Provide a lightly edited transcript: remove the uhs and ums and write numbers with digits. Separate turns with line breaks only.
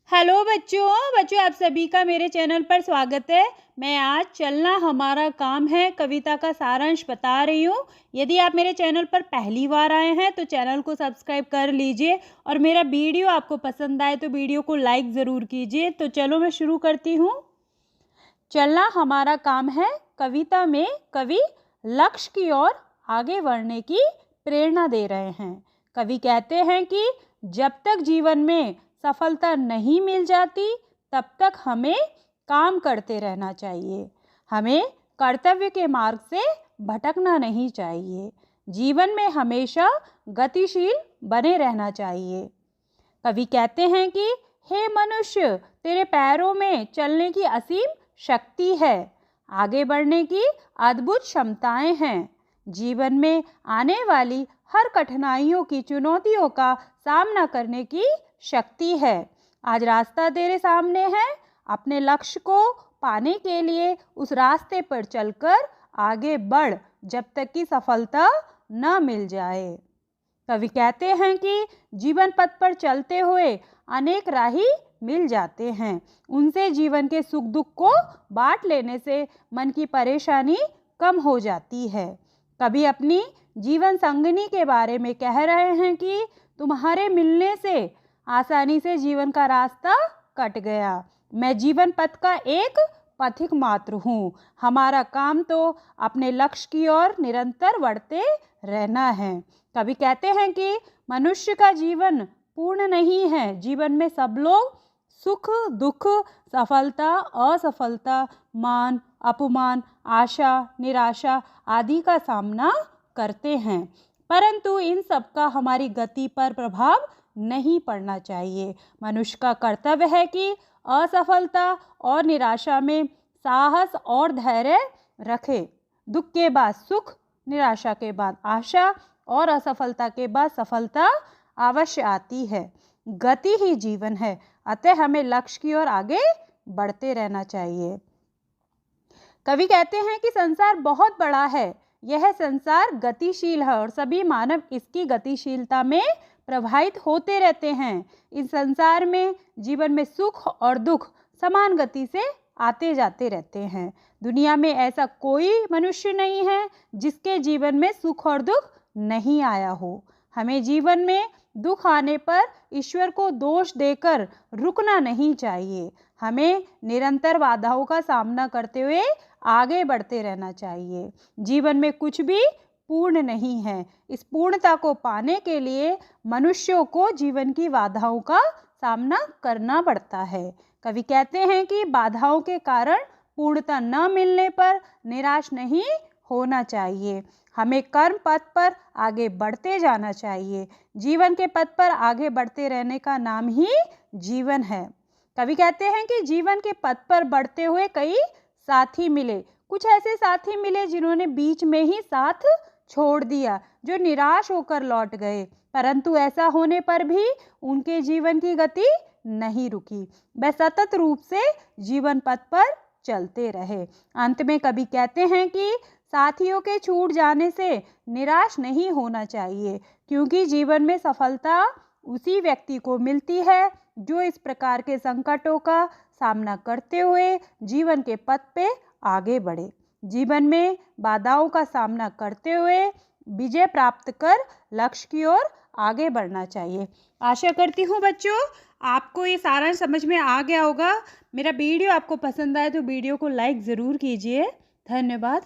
Hello बच्चों बच्चों आप सभी का मेरे चैनल पर स्वागत है। मैं आज चलना हमारा काम है कविता का सारांश बता रही हूँ। यदि आप मेरे चैनल पर पहली बार आए हैं तो चैनल को सब्सक्राइब कर लीजिए और मेरा वीडियो आपको पसंद आए तो वीडियो को लाइक ज़रूर कीजिए। तो चलो मैं शुरू करती हूँ। चलना हमारा काम है कविता में कवि लक्ष्य की ओर आगे बढ़ने की प्रेरणा दे रहे हैं। कवि कहते हैं कि जब तक जीवन में सफलता नहीं मिल जाती तब तक हमें काम करते रहना चाहिए। हमें कर्तव्य के मार्ग से भटकना नहीं चाहिए। जीवन में हमेशा गतिशील बने रहना चाहिए। कवि कहते हैं कि हे मनुष्य, तेरे पैरों में चलने की असीम शक्ति है, आगे बढ़ने की अद्भुत क्षमताएं हैं। जीवन में आने वाली हर कठिनाइयों की चुनौतियों का सामना करने की शक्ति है। आज रास्ता तेरे सामने है। अपने लक्ष्य को पाने के लिए उस रास्ते पर चलकर आगे बढ़ जब तक कि सफलता न मिल जाए। कवि कहते हैं कि जीवन पथ पर चलते हुए अनेक राही मिल जाते हैं। उनसे जीवन के सुख दुख को बांट लेने से मन की परेशानी कम हो जाती है। कभी अपनी जीवन संगिनी के बारे में कह रहे हैं कि तुम्हारे मिलने से आसानी से जीवन का रास्ता कट गया। मैं जीवन पथ का एक पथिक मात्र हूँ। हमारा काम तो अपने लक्ष्य की ओर निरंतर बढ़ते रहना है। कवि कहते हैं कि मनुष्य का जीवन पूर्ण नहीं है। जीवन में सब लोग सुख दुख, सफलता असफलता, मान अपमान, आशा निराशा आदि का सामना करते हैं, परंतु इन सब का हमारी गति पर प्रभाव नहीं पड़ना चाहिए। मनुष्य का कर्तव्य है कि असफलता और निराशा में साहस और धैर्य रखे। दुख के बाद सुख, निराशा के बाद आशा और असफलता के बाद सफलता अवश्य आती है। गति ही जीवन है, अतः हमें लक्ष्य की ओर आगे बढ़ते रहना चाहिए। कवि कहते हैं कि संसार बहुत बड़ा है, यह संसार गतिशील है और सभी मानव इसकी गतिशीलता में प्रभावित होते रहते हैं। इस संसार में जीवन में सुख और दुख समान गति से आते जाते रहते हैं। दुनिया में ऐसा कोई मनुष्य नहीं है जिसके जीवन में सुख और दुख नहीं आया हो। हमें जीवन में दुख आने पर ईश्वर को दोष देकर रुकना नहीं चाहिए। हमें निरंतर बाधाओं का सामना करते हुए आगे बढ़ते रहना चाहिए। जीवन में कुछ भी पूर्ण नहीं है। इस पूर्णता को पाने के लिए मनुष्यों को जीवन की बाधाओं का सामना करना पड़ता है। कवि कहते हैं कि बाधाओं के कारण पूर्णता न मिलने पर निराश नहीं होना चाहिए। हमें कर्म पथ पर आगे बढ़ते जाना चाहिए। जीवन के पथ पर आगे बढ़ते रहने का नाम ही जीवन है। कवि कहते हैं कि जीवन के पथ पर बढ़ते हुए कई साथी मिले। कुछ ऐसे साथी मिले जिन्होंने बीच में ही साथ छोड़ दिया, जो निराश होकर लौट गए, परंतु ऐसा होने पर भी उनके जीवन की गति नहीं रुकी। वे सतत रूप से जीवन पथ पर चलते रहे। अंत में कवि कहते हैं कि साथियों के छूट जाने से निराश नहीं होना चाहिए, क्योंकि जीवन में सफलता उसी व्यक्ति को मिलती है जो इस प्रकार के संकटों का सामना करते हुए जीवन के पथ पे आगे बढ़े। जीवन में बाधाओं का सामना करते हुए विजय प्राप्त कर लक्ष्य की ओर आगे बढ़ना चाहिए। आशा करती हूँ बच्चों आपको ये सारा समझ में आ गया होगा। मेरा वीडियो आपको पसंद आए तो वीडियो को लाइक ज़रूर कीजिए। धन्यवाद।